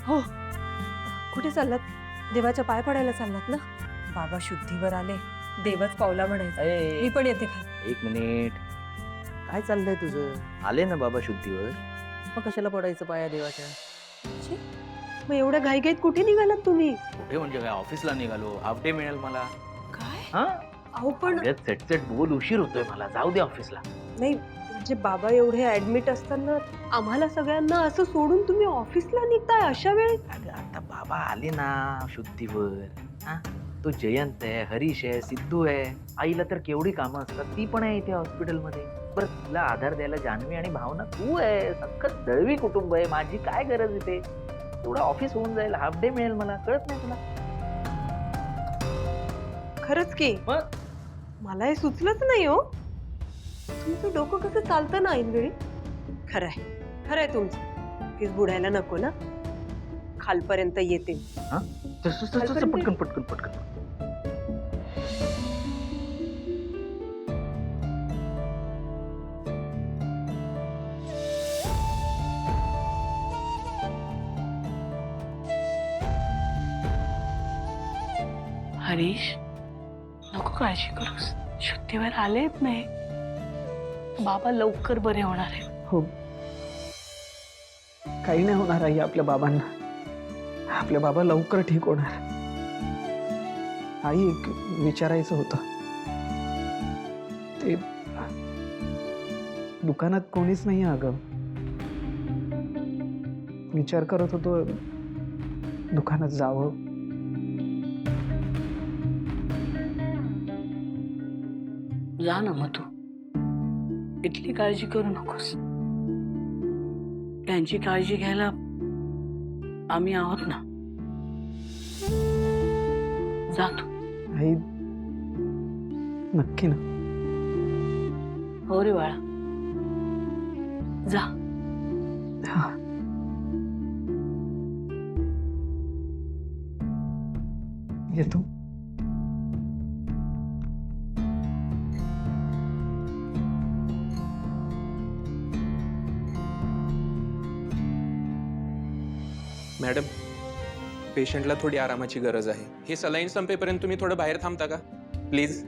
हो. कुठे चाललात? देवाच्या पाय पडायला चाललात ना? बाबा शुद्धीवर आले, देवच पावला म्हणायचं. अरे मी पण येते खाली. 1 मिनिट, काय चाललंय तुझं? आले ना बाबा शुद्धीवर, मग कशाला पडायचं पाया देवाच्या? छी, मग एवढ्या घाईघाईत कुठे निघालात तुम्ही? कुठे म्हणजे काय, ऑफिसला निघालो, हाफ डे मिळेल मला. काय? हा अहो पण चटचट बोल, उशीर होतोय मला, जाऊ दे ऑफिसला. नाही म्हणजे बाबा एवढे ऍडमिट असताना आम्हाला सगळ्यांना असं सोडून तुम्ही ऑफिसला निघताय अशा वेळी? अगं आता बाबा आले ना शुद्धीवर. हा तो जयंत आहे, हरीश आहे, सिद्धू आहे, आईला तर केवढी कामं असतात, ती पण आहे इथे हॉस्पिटलमध्ये. बरं तिला आधार द्यायला जान्हवी आणि भावना तू आहे, सखत दळवी कुटुंब आहे, माझी काय गरज इथे? तेवढं ऑफिस होऊन जाईल, हाफ डे मिळेल मला, कळत नाही तुला? खरंच की मग मला हे सुचलंच नाही हो. तुमचं डोकं कसं चालतं ना ऐनवेळी. खरंय खरंय तुमचं. फीस बुडायला नको ना. खालपर्यंत येते. पटकन पटकन पटकन पटकन. हरीश नको काळजी करूस, शुद्धीवर आलेत नाही, बाबा लवकर बरे होणार आहे. हो, काही नाही होणार आई आपल्या बाबांना. आपले बाबा लवकर ठीक होणार. आई एक विचारायचं होतं. ते दुकानात कोणीच नाही अगं. विचार करत होतो दुकानात जावं. जा ना मग तू, इथली काळजी करू नकोस. त्यांची काळजी घ्यायला आम्ही आहोत ना. जा तू. आई नक्की ना? हो रे बाळा, जा. हा. येतो. मॅडम, पेशंटला थोडी आरामाची गरज आहे. हे सलाईन संपेपर्यंत तुम्ही थोडं बाहेर थांबता का प्लीज?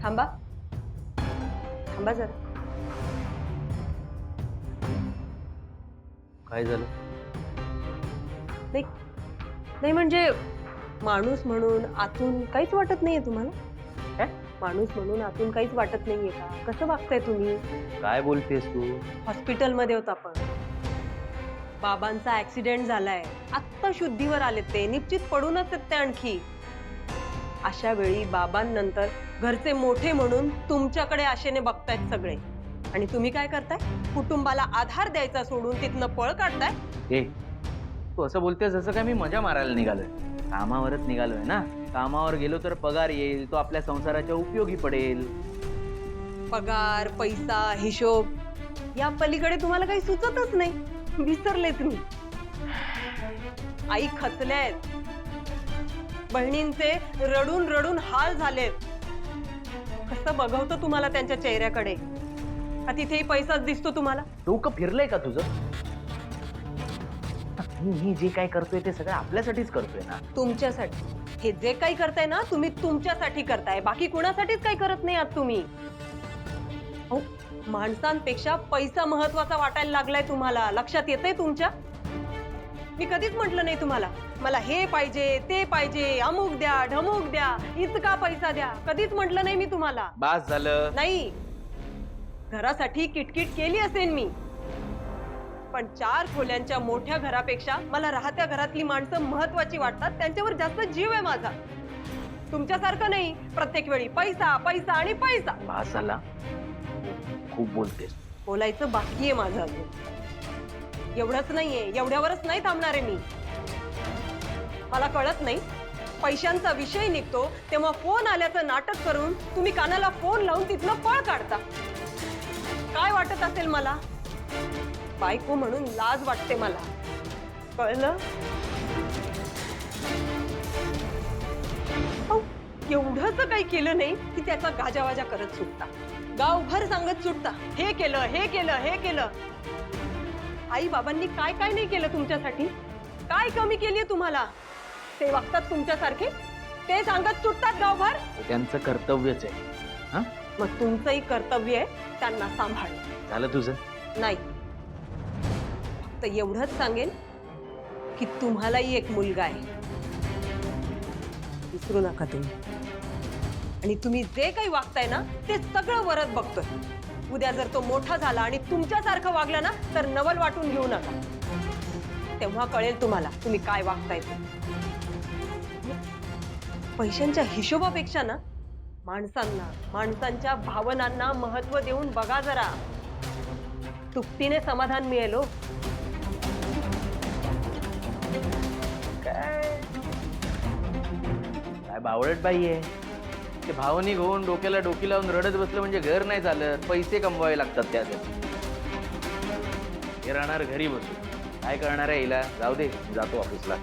थांबा थांबा जरा. काय झालं? नाही नाही म्हणजे माणूस म्हणून आतून काहीच वाटत नाहीये तुम्हाला? काय? माणूस म्हणून आतून काहीच वाटत नाहीये का? कसं वागताय तुम्ही? काय बोलतेस तू? हॉस्पिटलमध्ये होत आपण. बाबांचा ऍक्सिडेंट झालाय, आत्ता शुद्धीवर आले ते, निश्चित पडूनच आहेत ते आणखी. अशा वेळी बाबांनंतर घरचे मोठे म्हणून तुमच्याकडे आशेने बघतायत सगळे, आणि तुम्ही काय करताय? कुटुंबाला आधार द्यायचा सोडून तिथनं पळ काढताय. ए तू असं बोलतेस जसं काय मी मजा मारायला निघालोय. कामावरच निघालोय ना. कामावर गेलो तर पगार येईल, तो आपल्या संसाराच्या उपयोगी पडेल. पगार, पैसा, हिशोब या पलीकडे तुम्हाला काही सुचतच नाही. विसरले तुम्ही. आई खचल्यात, बहिणींचे रडून रडून हाल झालेत. कसं बघवतं तुम्हाला त्यांच्या चेहऱ्याकडे? का तिथेही पैसाच दिसतो तुम्हाला? डोकं फिरलंय का तुझं? मी जे काय करतोय ते सगळं आपल्यासाठीच करतोय ना. तुमच्यासाठी. हे जे काही करताय ना तुम्ही तुमच्यासाठी करताय, बाकी कुणासाठीच काही करत नाही आहात तुम्ही. अहो, माणसांपेक्षा पैसा महत्वाचा वाटायला लागलाय तुम्हाला. लक्षात येतंय तुमच्या? मी कधीच म्हटलं नाही तुम्हाला मला हे पाहिजे ते पाहिजे, अमुक द्या ढमुक द्या, इतका पैसा द्या. कधीच म्हटलं नाही मी तुम्हाला. बास झालं. नाही, घरासाठी किटकिट केली असेल मी, पण 4 खोल्यांच्या मोठ्या घरापेक्षा मला राहत्या घरातली माणसं महत्वाची वाटतात. त्यांच्यावर जास्त जीव आहे माझा. तुमच्यासारखं नाही प्रत्येक वेळी पैसा पैसा आणि पैसा. बास झाला, खूप बोलतेस. बोलायचं बाकी आहे माझं अजून. एवढंच नाहीये, एवढ्यावरच नाही थांबणार आहे मी. मला कळत नाही, पैशांचा विषय निघतो तेव्हा फोन आल्याचं नाटक करून तुम्ही कानाला फोन लावून तिथनं पळ काढता. काय वाटत असेल मला? बायको म्हणून लाज वाटते मला, कळलं? अहो, एवढंच काही केलं नाही की त्याचा गाजावाजा करत सुटता, गावभर सांगत सुटता, हे केलं हे केलं हे केलं. आई बाबांनी काय काय नाही केलं तुमच्यासाठी? काय कमी केलीये तुम्हाला? ते वागतात तुमच्यासारखे, ते सांगत सुटतात गावभर. त्यांचं कर्तव्यच आहे. हा, मग तुमचंही कर्तव्य आहे त्यांना सांभाळणं. झालं तुझं? नाही, फक्त एवढंच सांगेन की तुम्हालाही एक मुलगा आहे, विसरू नका तुम्ही. आणि तुम्ही जे काही वागताय ना ते सगळं वरद बघतोय. उद्या जर तो मोठा झाला आणि तुमच्यासारखं वागला ना तर नवल वाटून घेऊ नका. तेव्हा कळेल तुम्हाला तुम्ही काय वागताय ते. पैशांच्या हिशोबापेक्षा ना माणसांना, माणसांच्या भावनांना महत्व देऊन बघा जरा. तुपटीने समाधान मिळेल हो. काय बावळट बाई आहे. ते भावनिक होऊन डोक्याला डोकी लावून रडत बसलं म्हणजे घर नाही चालत. पैसे कमवावे लागतात त्यासाठी. हे राहणार घरी बसून. काय करणार आहे हिला? जाऊ दे, जातो ऑफिसला.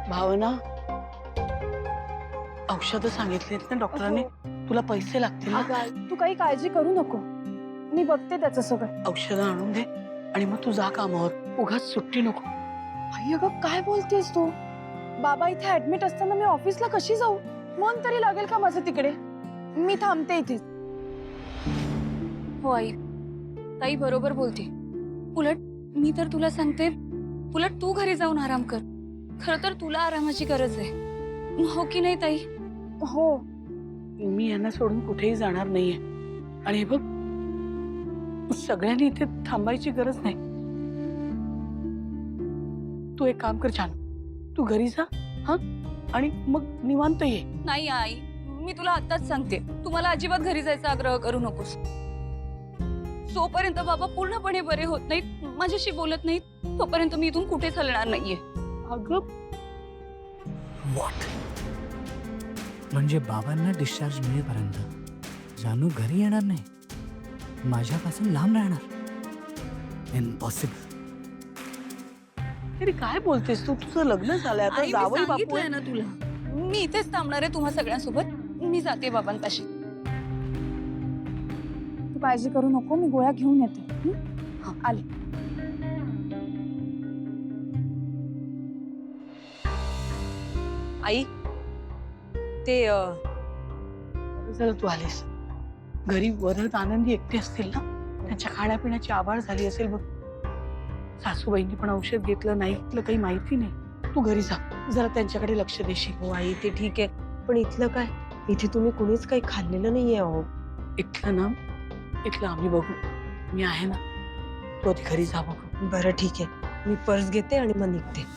भावना, औषधं सांगितलीत ना डॉक्टरांनी? तुला पैसे लागतील ना? तू काही काळजी करू नको, मी बघते त्याचं सगळं. औषधं आणून दे आणि मग तू जा कामावर. उगाच सुट्टी नको. आई अगं काय बोलतेस तू? बाबा इथे ऍडमिट असताना मी ऑफिसला कशी जाऊ? मन तरी लागेल का माझं तिकडे? मी थांबते इथे. हो आई, ताई बरोबर बोलते. उलट मी तर तुला सांगते, उलट तू घरी जाऊन आराम कर. खरं तर तुला आरामाची गरज आहे, हो की नाही ताई? हो, मी यांना सोडून कुठेही जाणार नाहीये. आणि हे बघ, सगळ्यांनी इथे थांबायची गरज नाही. तू एक काम कर छान, तू घरी जा हा, आणि मग निवांत ये. नाही आई, मी तुला आताच सांगते, तू मला अजिबात घरी जायचा आग्रह करू नकोस. जोपर्यंत बाबा पूर्णपणे बरे होत नाहीत, माझ्याशी बोलत नाहीत, तोपर्यंत मी इथून कुठेच हलणार नाहीये. अगं व्हॉट? म्हणजे बाबांना डिस्चार्ज मिळेपर्यंत जानू घरी येणार नाही, माझ्यापासून लांब राहणार? इम्पॉसिबल. तरी काय बोलतेस तू? तुझं लग्न झालंय आता, आई, मी जावई बापू सांगितलंय ना तुला, मी इथेच थांबणार आहे तुम्हा सगळ्यांसोबत. मी जाते बाबांपाशी. तू काळजी करू नको, मी गोळ्या घेऊन येते. हा. आले. आई ते झालं तू आलीस. घरी वरद आनंदी एकटे असतील ना, त्यांच्या खाण्यापिण्याची आवाड झाली असेल बघ. सासूबाईंनी पण औषध घेतलं नाही घेतलं काही माहिती नाही. तू घरी जा, जरा त्यांच्याकडे लक्ष देशील. हो आई, ते ठीक आहे, पण इथलं काय? इथे तुम्ही कुणीच काही खाल्लेलं नाहीये अहो. इथलं ना, इथलं आम्ही बघू. मी आहे ना, तू आधी घरी जा बघू. बरं ठीक आहे, मी पर्स घेते आणि मग निघते.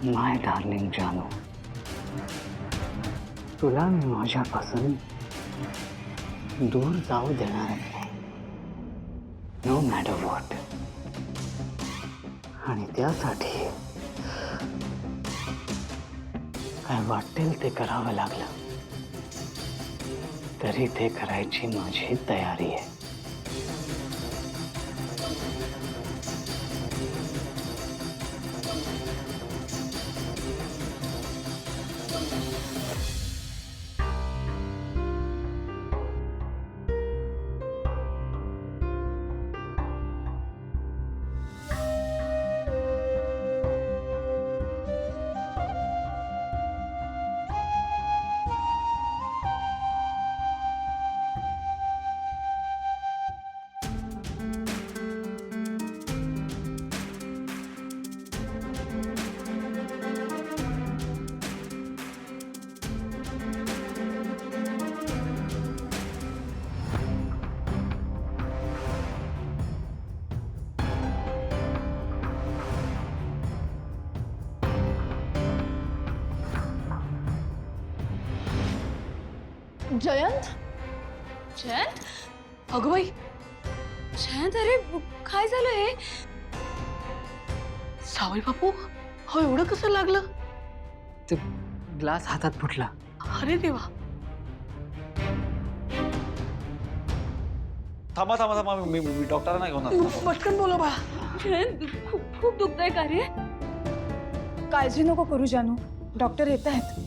माय डार्लिंग जानू, तुला मी माझ्यापासून दूर जाऊ देणार नाही, नो मॅटर व्हॉट. आणि त्यासाठी काय वाटेल ते करावं लागलं तरी ते करायची माझी तयारी आहे. जयंत जयंत, अगं बाई, जयंत, अरे काय झालं हे? सावई बापू, हो एवढं कसं लागलं? ते ग्लास हातात फुटला. अरे देवा. थांबा थांबा थांबा, मी डॉक्टरांना घेऊन आलो. पटकन बोला बाळा. जयंत, खूप खूप दुखतंय का रे? काळजी नको करू जानू, डॉक्टर येत आहेत.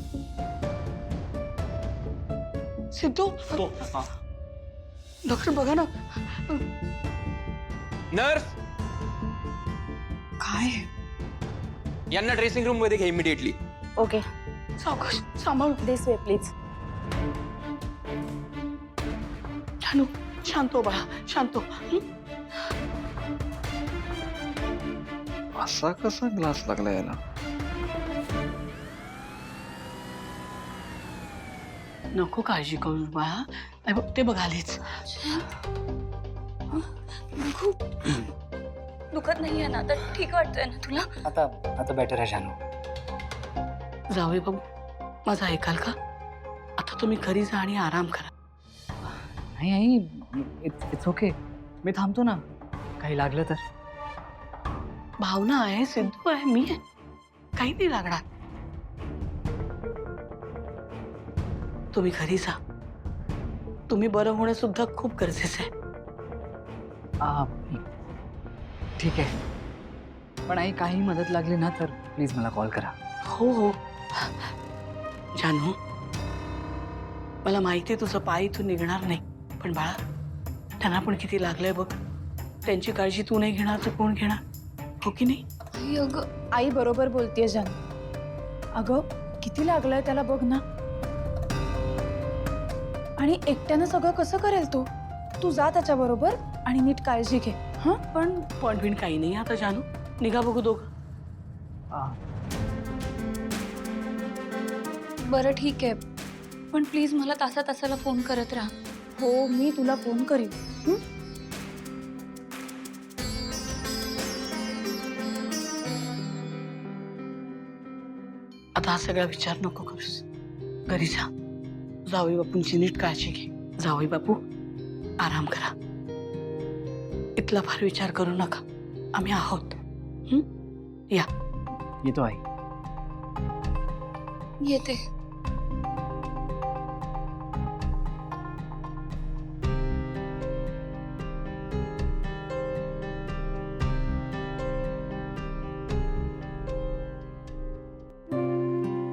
सिद्धू, तो हा. डॉक्टर बघा ना. नर्स, काय यांना ड्रेसिंग रूम मध्ये घ्या इमिडिएटली. ओके, सावकाश, सांभाळ. This way please. जानू, शांत हो बाळा, शांत हो. असा कसा ग्लास लागला याला? नको काळजी करू बाळा. अरे बघ, ते बघालेच. खूप दुखत नाहीये ना? आता ठीक वाटतंय ना तुला? आता आता बेटर आहे जानू. जावे बाबू, माझं ऐकाल का? आता तुम्ही घरी जा आणि आराम करा. नाही आई, इट्स ओके. मी थांबतो ना, काही लागलं तर. भावना आहे, सिद्धू आहे, मी आहे, काही नाही लागणार. तुम्ही घरी जा. तुम्ही बरं होणं सुद्धा खूप गरजेचं आहे. ठीक आहे, पण आई काही मदत लागली ना तर प्लीज मला कॉल करा. हो हो जानू, मला माहिती आहे तुझं पाय इथून निघणार नाही, पण बाळा, त्यांना पण किती लागलंय बघ. त्यांची काळजी तू नाही घेणार तर कोण घेणार, हो की नाही? आई, अगं आई बरोबर बोलतेय जानू. अगं किती लागलंय त्याला बघ ना. आणि एकट्यानं सगळं कसं करेल तो? तू जा त्याच्या बरोबर आणि नीट काळजी घे. हा, पण बिन काही नाही आता जानू. निघा बघू दोघं. बरं ठीक आहे, पण प्लीज मला तासाला फोन करत राहा. हो, मी तुला फोन करीन. हं? आता हा सगळा विचार नको करूस. घरी जा. जावई बापूंची नीट काळजी घे. जावई बापू, आराम करा. इथला फार विचार करू नका. आम्ही आहोत. या. येतो आई. येते.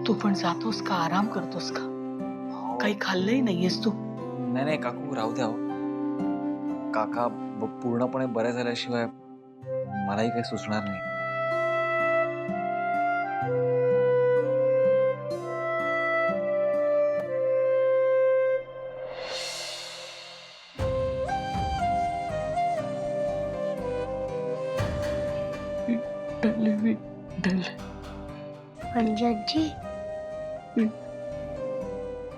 तू पण जातोस का? आराम करतोस का? काही खाल्लंही नाहीयेस तू? नाही नाही काकू, राहू द्या. काका पूर्णपणे बरे झाल्याशिवाय मलाही काही सुचणार नाही. पंजाबजी,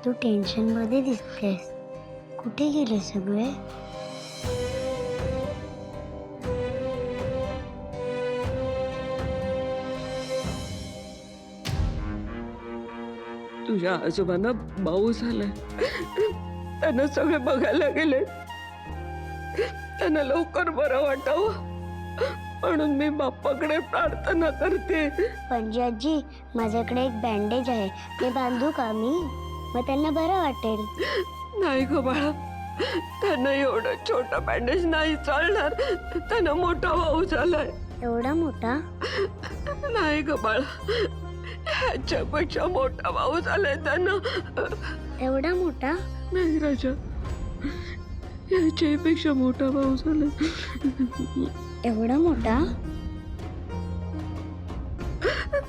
तू टेन्शन मध्ये दिसतेस. कुठे गेले सगळे? तुझ्या आजोबांना भाऊ झालाय. त्यांना सगळे बघायला गेले. त्यांना लवकर बरं वाटावं म्हणून मी बाप्पाकडे प्रार्थना करते. पणजी आजी, माझ्याकडे एक बँडेज आहे, ते बांधू का मी? मग त्यांना बरं वाटेल. नाही ग बाळा, त्यांना एवढं छोटा बँडेज नाही चालणार. त्यांना मोठा भाऊ झालाय. एवढा मोठा? नाही ग बाळा, ह्याच्यापेक्षा मोठा भाऊ झालाय त्यांना. एवढा मोठा? नाही राजा, ह्याच्यापेक्षा मोठा भाऊ झालाय. एवढा मोठा?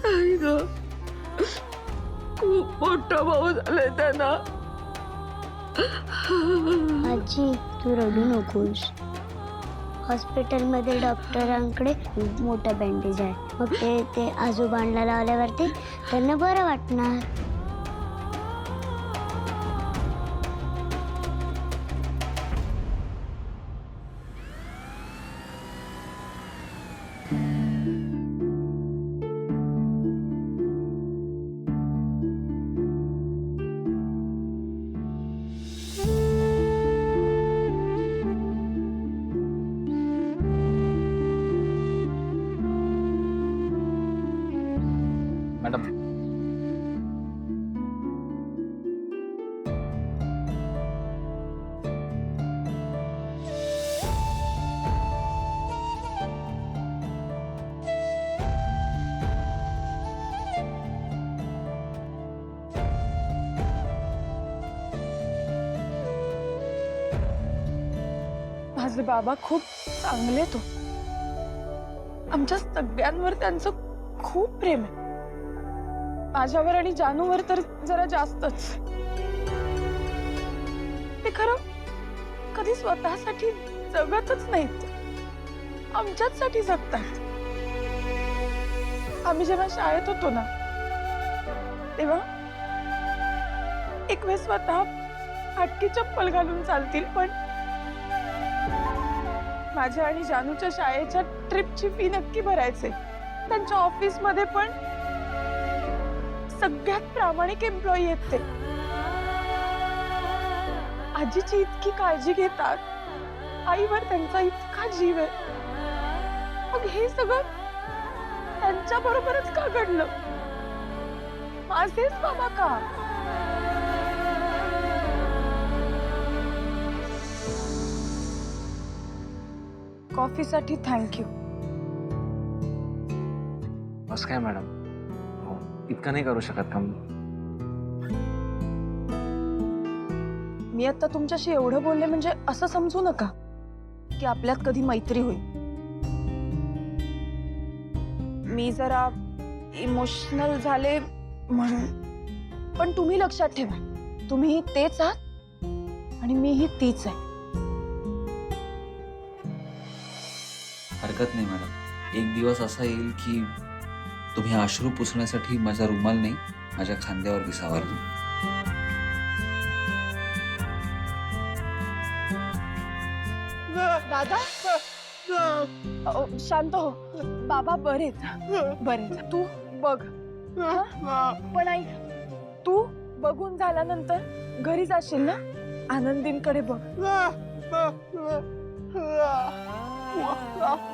नाही ग, खूप मोठा भाऊ झालाय त्यांना. आजी, तू रडू नकोस. हॉस्पिटलमध्ये डॉक्टरांकडे खूप मोठा बँडेज आहे. मग ते आजोबांना लावल्यावरती त्यांना बरं वाटणार. मॅडम, माझे बाबा खूप चांगले. तो आमच्या सगळ्यांवर त्यांचं खूप प्रेम आहे. माझ्यावर आणि जानूवर तर जरा जास्तच. ते खरं कधी स्वतःसाठी जगतच नाहीत, आमच्याचसाठी जगतात. आम्ही जेव्हा शाळेत होतो ना, तेव्हा एक वेळ स्वतः फाटकी चप्पल घालून चालतील, पण माझ्या आणि जानूच्या शाळेच्या ट्रिपची फी नक्की भरायचे. त्यांच्या ऑफिस मध्ये पण सगळ्यात प्रामाणिक एम्प्लॉई आहेत ते. आजीची इतकी काळजी घेतात, आईवर त्यांचा इतका जीव आहे. मग हे सगळं त्यांच्या बरोबरच का घडलं? माझेच बाबा का? कॉफीसाठी थँक्यू. बस काय मॅडम, हो, इतकं नाही करू शकत का? मी आता तुमच्याशी एवढं बोलले म्हणजे असं समजू नका की आपल्यात कधी मैत्री होईल. मी जरा इमोशनल झाले म्हणून. पण तुम्ही लक्षात ठेवा, तुम्ही तेच आहात आणि मीही तीच आहे. हरकत नाही मॅडम. एक दिवस असा येईल की तुम्ही अश्रू पुसण्यासाठी माझा रुमाल नाही, माझ्या खांद्यावर विसावाल. दादा, शांत हो. बाबा बरेच बरेच. तू बघ. पण ऐक, तू बघून झाल्यानंतर घरी जाशील ना, आनंदींकडे बघ.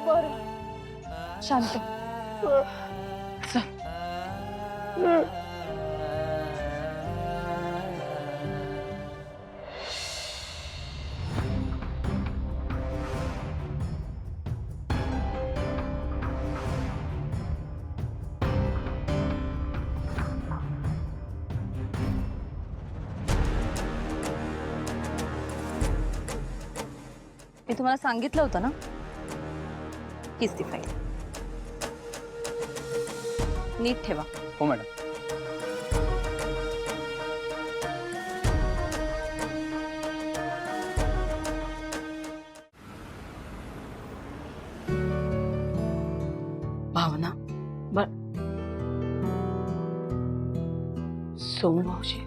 बर, शांत. चल. मी तुम्हाला सांगितलं होतं ना, हीच ती फाईल. नीट ठेवा. हो मॅडम. भावना, सोमू भाऊजी,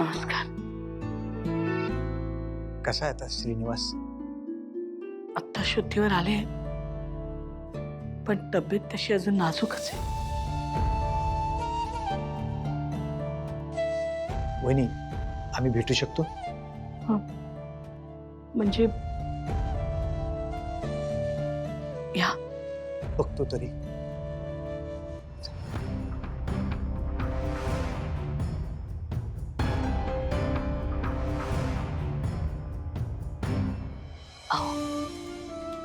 नमस्कार. कसा आहे आता श्रीनिवास? आत्ता शुद्धीवर आले, पण तब्येत तशी अजून नाजूकच आहे. वहिनी आम्ही भेटू शकतो? म्हणजे या बघतो तरी.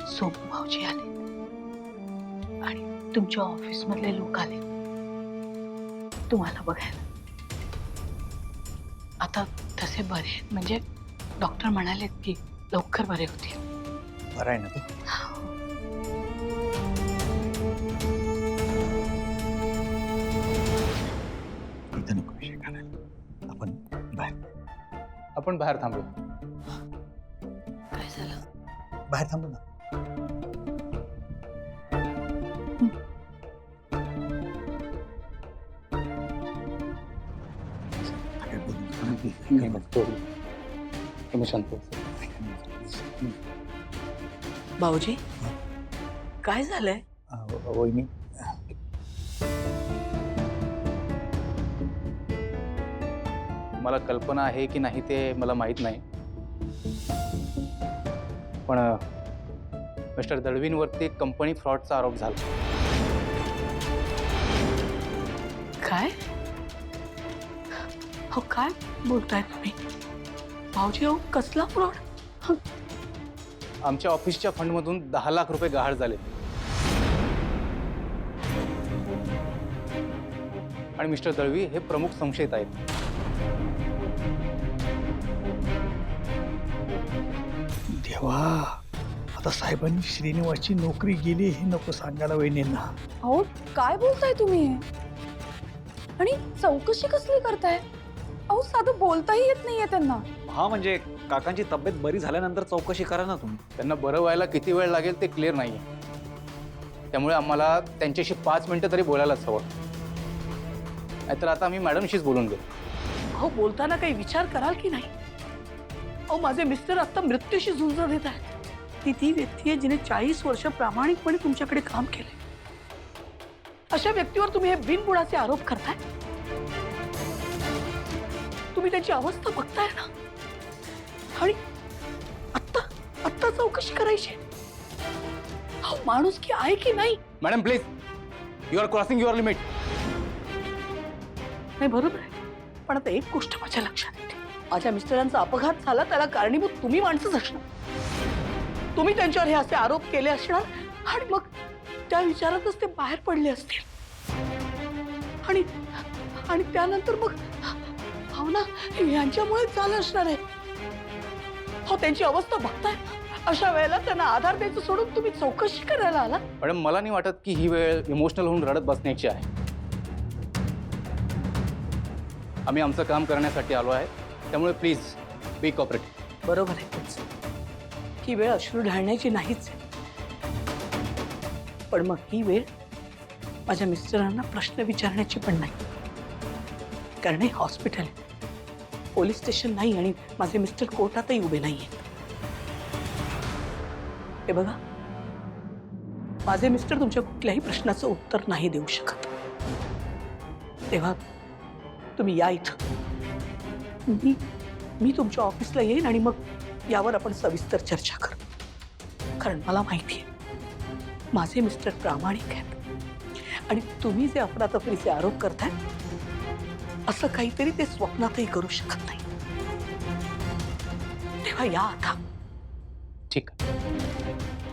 सोपू भाऊजी आले आणि तुमच्या ऑफिस मधले लोक आले तुम्हाला बघायला. आता तसे बरे आहेत, म्हणजे डॉक्टर म्हणालेत की लवकर बरे होतील. बरं आहे ना तू? इथं नको विषय काढायला, आपण बाहेर थांबू. काय झालं? बाहेर थांबू ना. भाऊजी काय झालंय? वहिनी मला कल्पना आहे की नाही ते मला माहीत नाही, पण मिस्टर दळवींवरती कंपनी फ्रॉडचा आरोप झाला. काय? हो काय बोलताय तुम्ही भाऊजी? हो कसला फ्रॉड? आमच्या ऑफिसच्या फंडमधून 10 लाख रुपये गहाळ झाले आणि मिस्टर दळवी हे प्रमुख संशयित आहेत. देवा, आता साहेबांनी श्रीनिवासची नोकरी गेली हे नको सांगायला वहिनींना. अहो काय बोलताय तुम्ही? आणि चौकशी कसली करताय? अहो साधं बोलताही येत नाहीये त्यांना. हा म्हणजे काकांची तब्येत बरी झाल्यानंतर चौकशी करा ना तुम्ही. त्यांना बरं व्हायला किती वेळ लागेल ते क्लिअर नाही, त्यामुळे आम्हाला त्यांच्याशी 5 मिनिटं तरी बोलायलाच हवं, नाहीतर आता आम्ही मॅडमशीच बोलून घेऊ. अहो बोलताना काही विचार कराल की नाही? अहो माझे मिस्टर आता मृत्यूशी झुंज देत आहेत. ती व्यक्ती आहे जिने 40 वर्ष प्रामाणिकपणे तुमच्याकडे काम केले. अशा व्यक्तीवर तुम्ही हे बिनबुडाचे आरोप करताय? तुम्ही त्याची अवस्था बघताय ना, आणि आत्ता चौकशी करायची? अहो माणूस की आहे की नाही? Madam please, you are crossing your limit. नाही बरोबर आहे, पण आता एक गोष्ट माझ्या लक्षात येते. माझ्या मिस्टरांचा अपघात झाला त्याला कारणीभूत तुम्ही माणसंच असणार. तुम्ही त्यांच्यावर हे असे आरोप केले असणार आणि मग त्या विचारातच ते बाहेर पडले असतील, आणि त्यानंतर मग भावना यांच्यामुळेच झालं असणार आहे. हो त्यांची अवस्था बघताय. अशा वेळेला त्यांना आधार द्यायचं सोडून तुम्ही चौकशी करायला आला? मॅडम मला नाही वाटत की ही वेळ इमोशनल होऊन रडत बसण्याची आहे. आम्ही आमचं काम करण्यासाठी आलो आहे, त्यामुळे प्लीज बी कॉपरेटिव्ह. बरोबर आहे तुमचं, ही वेळ अश्रू ढाळण्याची नाहीच आहे. पण मग ही वेळ माझ्या मिस्टरांना प्रश्न विचारण्याची पण नाही, कारण हे हॉस्पिटल आहे, पोलीस स्टेशन नाही, आणि माझे मिस्टर कोर्टातही उभे नाहीये. हे बघा, माझे मिस्टर तुमच्या कुठल्याही प्रश्नाचं उत्तर नाही देऊ शकत. तेव्हा तुम्ही या इथं, मी तुमच्या ऑफिसला येईन आणि मग यावर आपण सविस्तर चर्चा करू. कारण मला माहिती आहे माझे मिस्टर प्रामाणिक आहेत, आणि तुम्ही जे अफरातफरीचे आरोप करताय असं काहीतरी ते स्वप्नातही करू शकत नाही. तेव्हा या आता. ठीक आहे,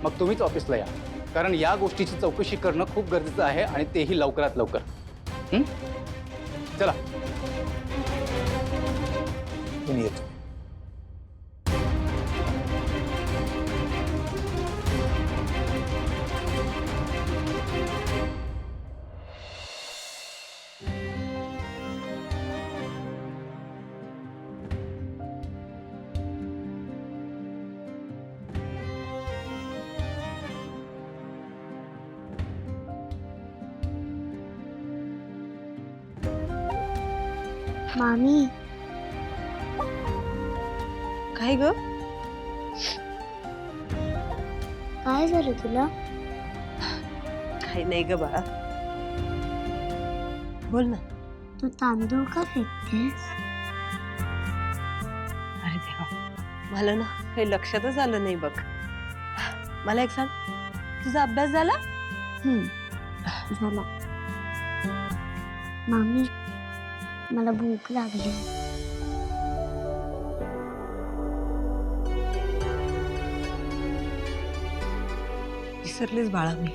मग तुम्हीच ऑफिसला या, कारण या गोष्टीची चौकशी करणं खूप गरजेचं आहे, आणि तेही लवकरात लवकर. चला मी येतो. मामी काय ग? काय झालं तुला? काही नाही ग बाळा, बोल ना. तू तांदूळ का फेकतेस? मला ना काही लक्षातच आलं नाही बघ. मला एक सांग, तुझा अभ्यास झाला? झाला. मामी, मला भूक लागली. विसरलीच बाळा मी.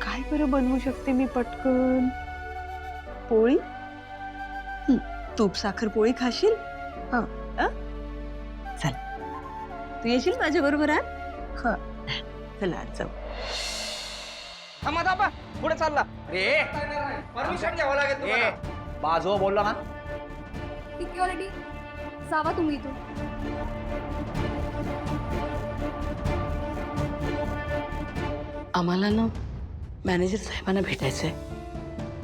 काय बरं बनवू शकते मी पटकन? पोळी? तूप साखर पोळी खाशील? हो. चल, तू येशील माझ्या बरोबर आज? हो. चला आज जाऊ. पुढे चालला रे. परमिशन घ्यावं लागेल तुम्हाला. बाजू बोलला ना. सिक्युरिटी जावा तुम्ही इथून. आम्हाला ना मॅनेजर साहेबांना भेटायचंय.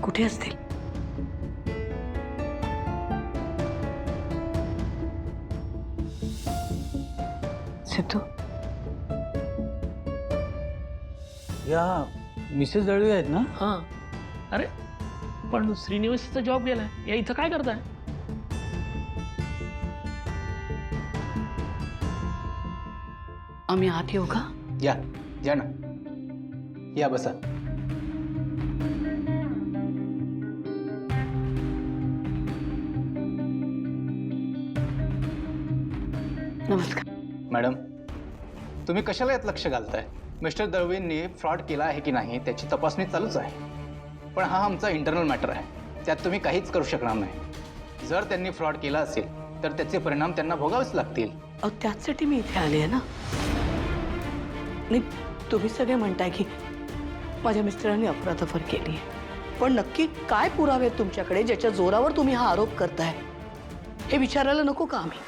कुठे असतील? सिद्धू, या मिसेस दळवी आहेत ना? हां. अरे पण श्रीनिवासचा जॉब गेलाय, या इथं काय करताय? आम्ही आत येऊ का? या या ना, या बसा. नमस्कार. मॅडम, तुम्ही कशाला यात लक्ष घालताय? मिस्टर दळवींनी फ्रॉड केला आहे की नाही त्याची तपासणी चालूच आहे. पण हा आमचा इंटरनल मॅटर आहे, त्यात तुम्ही काहीच करू शकणार नाही. जर त्यांनी फ्रॉड केला असेल तर त्याचे परिणाम त्यांना भोगावेच लागतील. अहो, त्याचसाठी मी इथे आले आहे ना. नाही, तुम्ही सगळे म्हणताय की माझ्या मिस्टरांनी अफरातफर केली आहे, पण नक्की काय पुरावे आहेत तुमच्याकडे ज्याच्या जोरावर तुम्ही हा आरोप करताय हे विचारायला नको का आम्ही?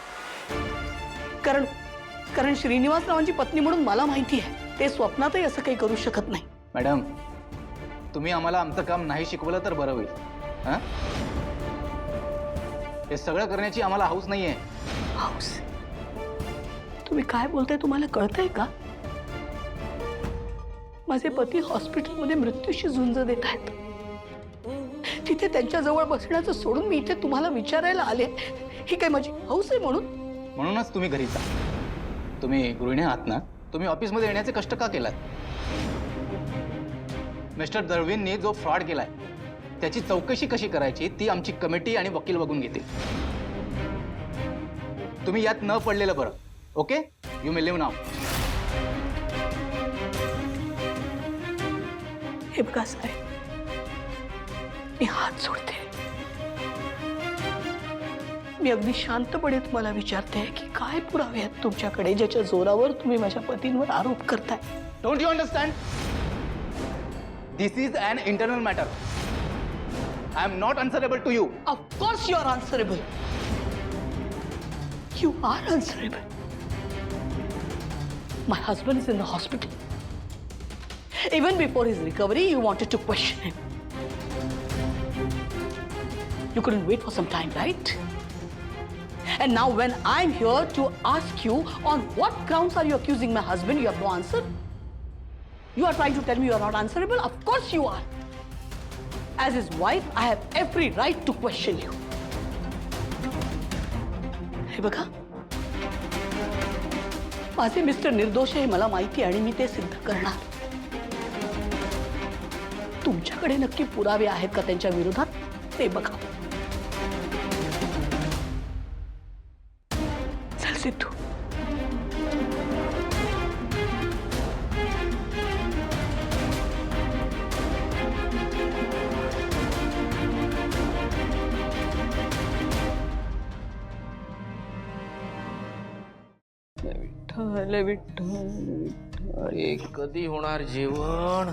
कारण श्रीनिवासरावांची पत्नी म्हणून मला माहिती आहे ते स्वप्नातही असं काही करू शकत नाही. मॅडम, तुम्ही आम्हाला आमचं काम नाही शिकवलं तर बरं होईल. हां, हे सगळं करण्याची आम्हाला हौस नाहीये. हाऊस? तुम्ही काय बोलताय तुम्हाला कळतंय का? माझे पती हॉस्पिटलमध्ये मृत्यूशी झुंज देत आहेत. तिथे त्यांच्या जवळ बसण्याचं सोडून मी इथे तुम्हाला विचारायला आले ही काय माझी हौस आहे म्हणूनच तुम्ही घरी जा. तुम्ही गृहिणी आहात ना, तुम्ही ऑफिसमध्ये येण्याचे कष्ट का केलात? मिस्टर दळवींनी जो फ्रॉड केलाय त्याची चौकशी कशी करायची ती आमची कमिटी आणि वकील बघून घेतील. तुम्ही यात न पडलेलं बरं. Okay, you may leave now. हे बघा साहेब, मी हात जोडते. मी अगदी शांतपणे तुम्हाला विचारते की काय पुरावे आहेत तुमच्याकडे ज्याच्या जोरावर तुम्ही माझ्या पतींवर आरोप करताय? Don't you understand? This is an internal matter. I am not answerable to you. Of course you are answerable. You are answerable. My husband is in the hospital. Even before his recovery, you wanted to question him. You couldn't wait for some time, right? And now when I'm here to ask you on what grounds are you accusing my husband, you have no answer? You are trying to tell me you are not answerable? Of course you are. As his wife, I have every right to question you. हे बघा, माझे mister निर्दोष आहे मला माहिती आणि मी ते सिद्ध करणार. तुमच्याकडे नक्की पुरावे आहेत का त्यांच्या विरोधात ते बघा. चल सिद्धू. विठ्ठल विठ्ठल, अरे कधी होणार जेवण?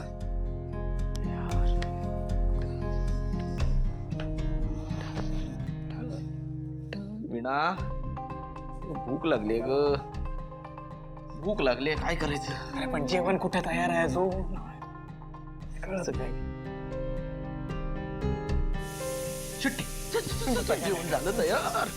वीणा, भूक लागली ग, भूक लागली. काय करायचं? अरे पण जेवण कुठे तयार आहे अजून? कळलं काय? सुट्टी. जेवण झालं तयार.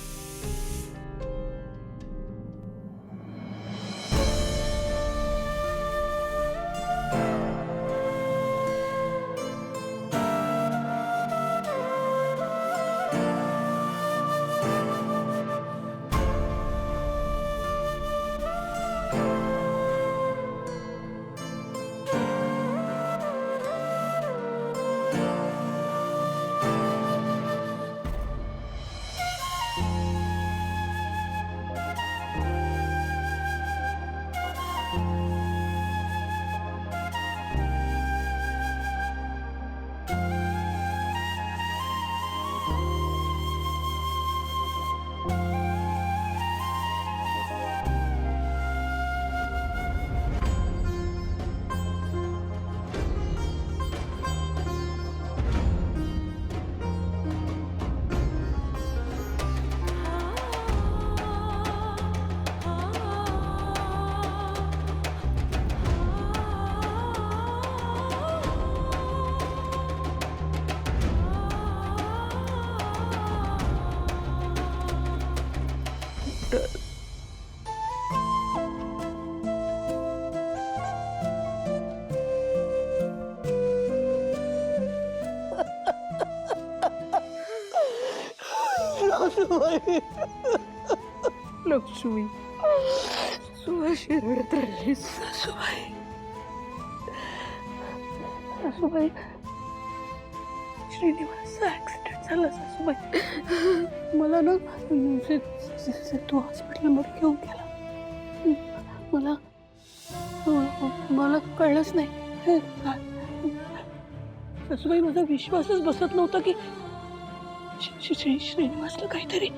सासूबाई लक्ष्मी तू अशी रडत राहिलीस. सासूबाई सासूबाई श्रीनिवासचा ऍक्सिडेंट झाला सासूबाई. मला ना तू हॉस्पिटलमध्ये घेऊन गेला. मला कळलंच नाही सासूबाई. माझा विश्वासच बसत नव्हता की श्रीनिवासला काहीतरी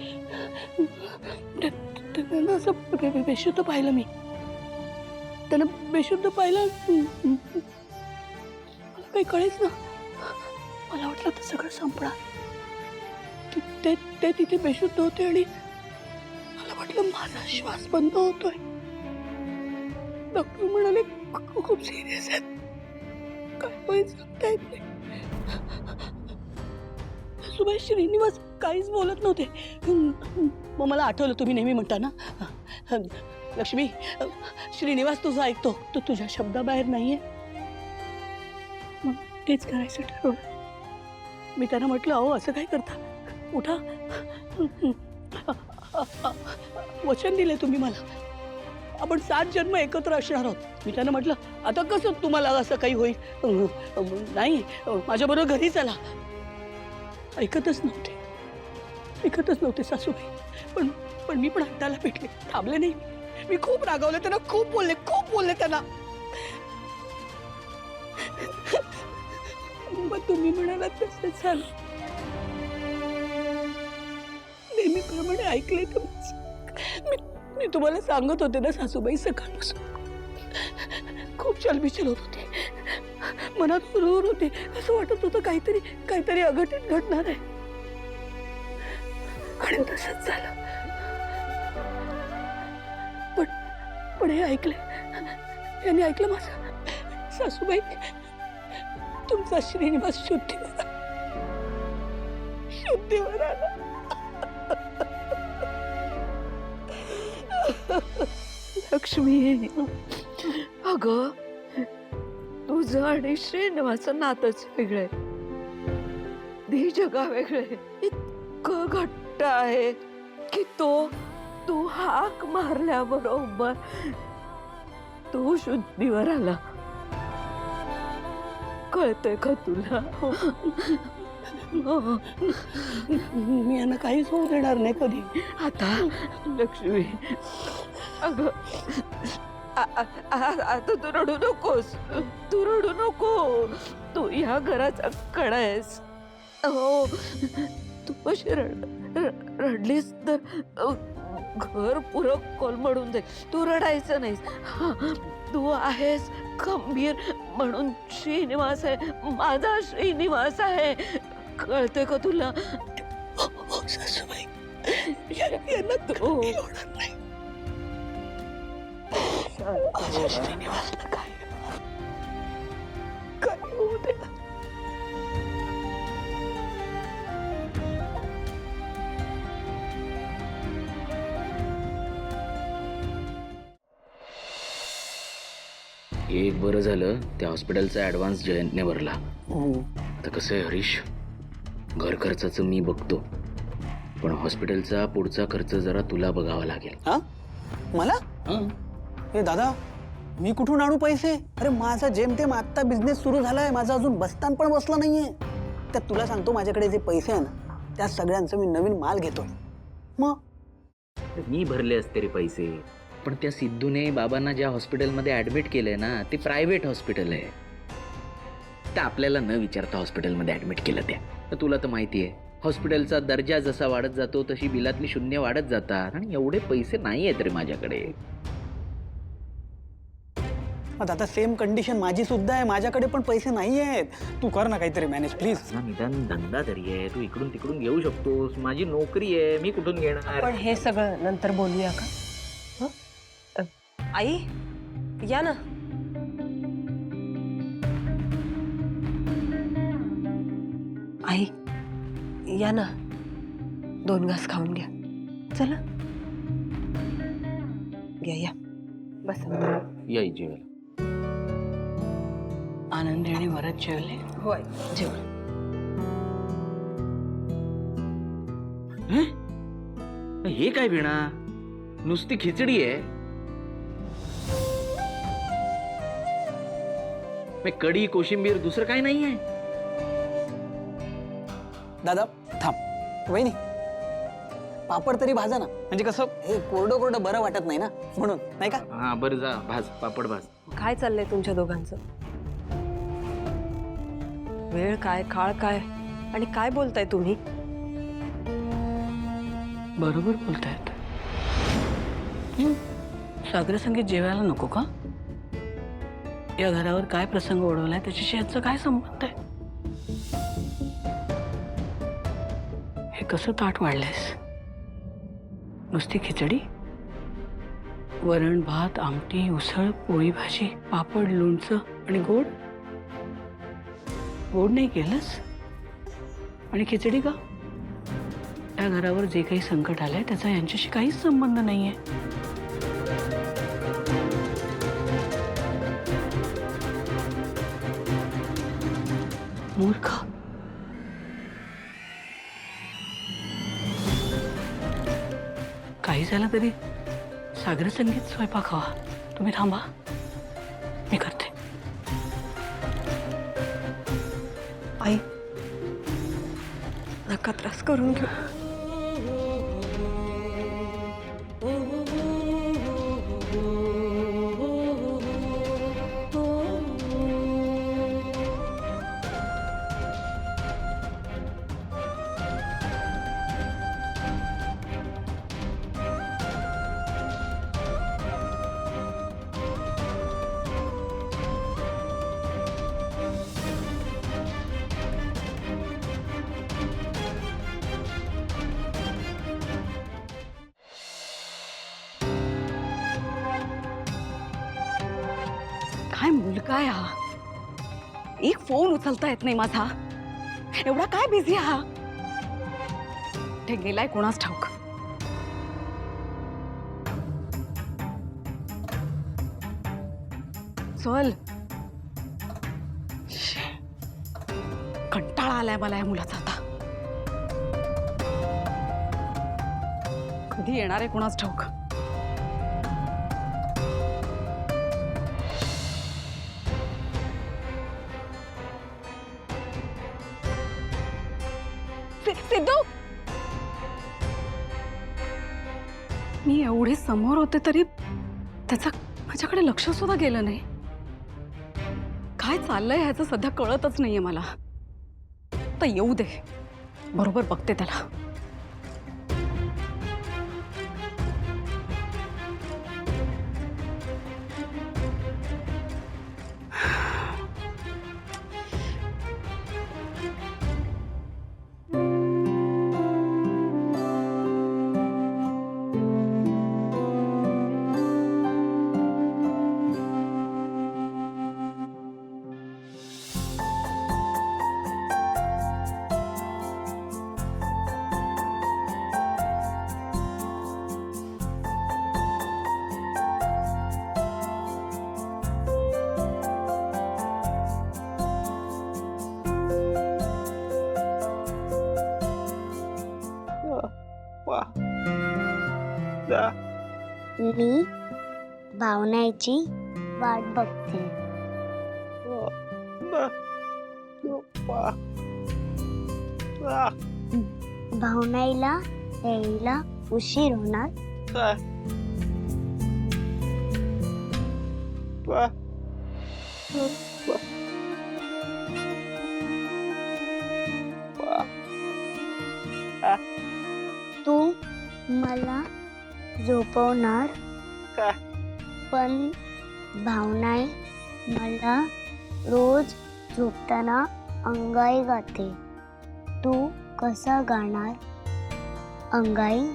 त्यांना असं बेशुद्ध पाहिलं. मी त्यांना बेशुद्ध पाहिलं. मला काही कळेच ना. मला वाटलं तर सगळं संपणार. ते तिथे बेशुद्ध होते आणि मला वाटलं माझा श्वास बंद होतोय. डॉक्टर म्हणाले खूप सिरियस आहेत, काय होईल सांगता येत नाही. सासूबाई श्रीनिवास काहीच बोलत नव्हते. मग मला आठवलं तुम्ही नेहमी म्हणता ना लक्ष्मी श्रीनिवास तुझं ऐकतो, तो तुझ्या शब्दाबाहेर नाहीये. मग तेच करायचं ठरवलं. मी त्यांना म्हटलं अहो असं काय करता, उठा. वचन दिले तुम्ही मला, आपण 7 जन्म एकत्र असणार आहोत. मी त्यांना म्हटलं आता कसं तुम्हाला असं काही होईल. नाही माझ्याबरोबर घरी चला. ऐकतच नव्हते सासूबाई. पण मी पण हट्टाला पेटले, थांबले नाही. मी खूप रागावले त्यांना, खूप बोलले त्यांना. मग तुम्ही म्हणालात तसंच झालं. नेहमीप्रमाणे ऐकले तर मी तुम्हाला सांगत होते ना सासूबाई, सकाळपासून खूप चलबिचल होत होती. मनात हुरहुर होती. असं वाटत होतं काहीतरी अघटित घडणार आहे. आणि तसंच झालं. पण हे ऐकले, यांनी ऐकलं माझं. सासूबाई तुमचा श्रीनिवास शुद्धीवर आला. लक्ष्मी अगं तुझं आणि श्रीनिवासचं नातंच वेगळं आहे. दी जगा वेगळे. इतकं घट्ट आहे की तू हाक मारल्याबरोबर तो शुद्धीवर आला. कळतंय का तुला? मी यांना काहीच होऊ देणार नाही कधी. आता लक्ष्मी अगं आता तू रडू नकोस. तू रडू नको. तू ह्या घराचा कणा आहेस. हो तू अशी रडलीस तर घर पुरं कोलमडून जाईल. तू रडायचं नाहीस. तू आहेस खंबीर म्हणून श्रीनिवास आहे, माझा श्रीनिवास आहे. कळतंय का तुला? सासूबाई यांना तो होणार नाही. श्रीनिवासला काय होऊ दे. एक बरं झालं त्या हॉस्पिटलचा ऍडव्हान्स जयंतने भरला. आता कसं आहे हरीश, घर खर्चाचं मी बघतो, पण हॉस्पिटलचा पुढचा खर्च जरा तुला बघावा लागेल. हा मला हे दादा मी कुठून आणू पैसे? अरे माझा जेमतेम आत्ता बिझनेस सुरू झालाय, माझा अजून बस्तान पण बसला नाहीये. त्यात तुला सांगतो माझ्याकडे जे पैसे आहे ना त्या सगळ्यांचं मी नवीन माल घेतोय. मग मी भरले असते रे पैसे, पण त्या सिद्धूने बाबांना ज्या हॉस्पिटलमध्ये ऍडमिट केलंय ना ते प्रायव्हेट हॉस्पिटल आहे. तर आपल्याला न विचारता हॉस्पिटलमध्ये ऍडमिट केलं त्या. तर तुला तर माहिती आहे हॉस्पिटलचा दर्जा जसा वाढत जातो तशी बिलातली शून्य वाढत जातात, आणि एवढे पैसे नाही आहेत रे माझ्याकडे. आता सेम कंडिशन माझी सुद्धा आहे, माझ्याकडे पण पैसे नाही आहेत. तू कर ना काहीतरी मॅनेज प्लीज. निदान धंदा तरी आहे, तू इकडून तिकडून घेऊ शकतोस. माझी नोकरी आहे, मी कुठून घेणार? पण हे सगळं नंतर बोलूया का? आई या ना. आई या ना, 2 घास खाऊन घ्या. चला या बस. याय जेवायला. आनंदी आणि वरद जेवले? होय जेवण. हे काय वीणा, नुसती खिचडी आहे. कढी कोशिंबीर दुसरं काय नाहीये. दादा थांब. वहिनी पापड तरी भाजा ना, म्हणजे कसं हे कोरडं कोरडं बरं वाटत नाही ना, म्हणून नाही का. हा बरं जा, भाज पापड भाज. काय चाललंय तुमच्या दोघांचं? वेळ काय, काळ काय, आणि काय बोलताय तुम्ही? बरोबर बोलतायत. सागर संगीत जेवायला नको का? या घरावर काय प्रसंग ओढवलाय त्याच्याशी याचा काय संबंध आहे? हे कसं ताट वाढलंयस? नुसती खिचडी, वरण भात, आमटी, उसळ, पोळी भाजी, पापड, लोणचं आणि गोड. गोड नाही केलंस? आणि खिचडी का? या घरावर जे काही संकट आलंय त्याचा यांच्याशी काहीच संबंध नाहीये. मूर्ख. काही झालं तरी सागर संगीत स्वयंपाक हवा. तुम्ही थांबा, मी करते. आई, नका त्रास करून घेऊ. काय मुलगा आहे हा? एक फोन उचलता येत नाही माझा. एवढा काय बिझी हा? ते गेलाय कोणास ठाऊक. चल, कंटाळा आलाय मला या मुलाचा आता. कधी येणार आहे कोणास ठाऊक. सिद्धू, मी एवढे समोर होते तरी त्याचा माझ्याकडे लक्ष सुद्धा गेलं नाही. काय चाललंय ह्याचं सध्या कळतच नाहीये मला. तर येऊ दे, बरोबर बघते त्याला. मी भावनाची वाट बघते. भावनाईला यायला उशीर होणार. तू मला झोपवणार, पण भावनाई मला रोज झोपताना अंगाई गाते. तू कसा गाणार अंगाई?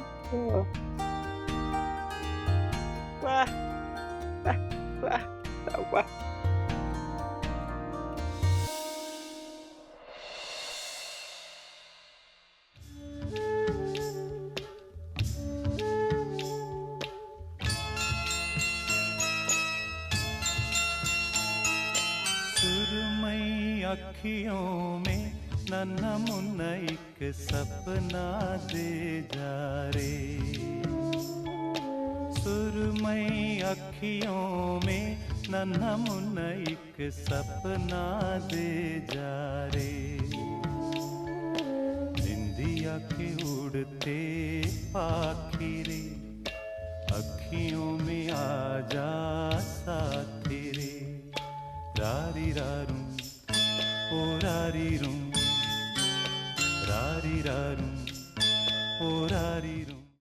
सुरमई अखियों में नन्हा मुन्ना एक सपना दे जा रे, सुरमई अखियों में नन्हा मुन्ना एक सपना दे जा रे, निंदिया के उड़ते पाखी रे, अखियों में आ जा साथी रे, रारी रारू ओ रारी रू, रारी रारू ओ रारी रू।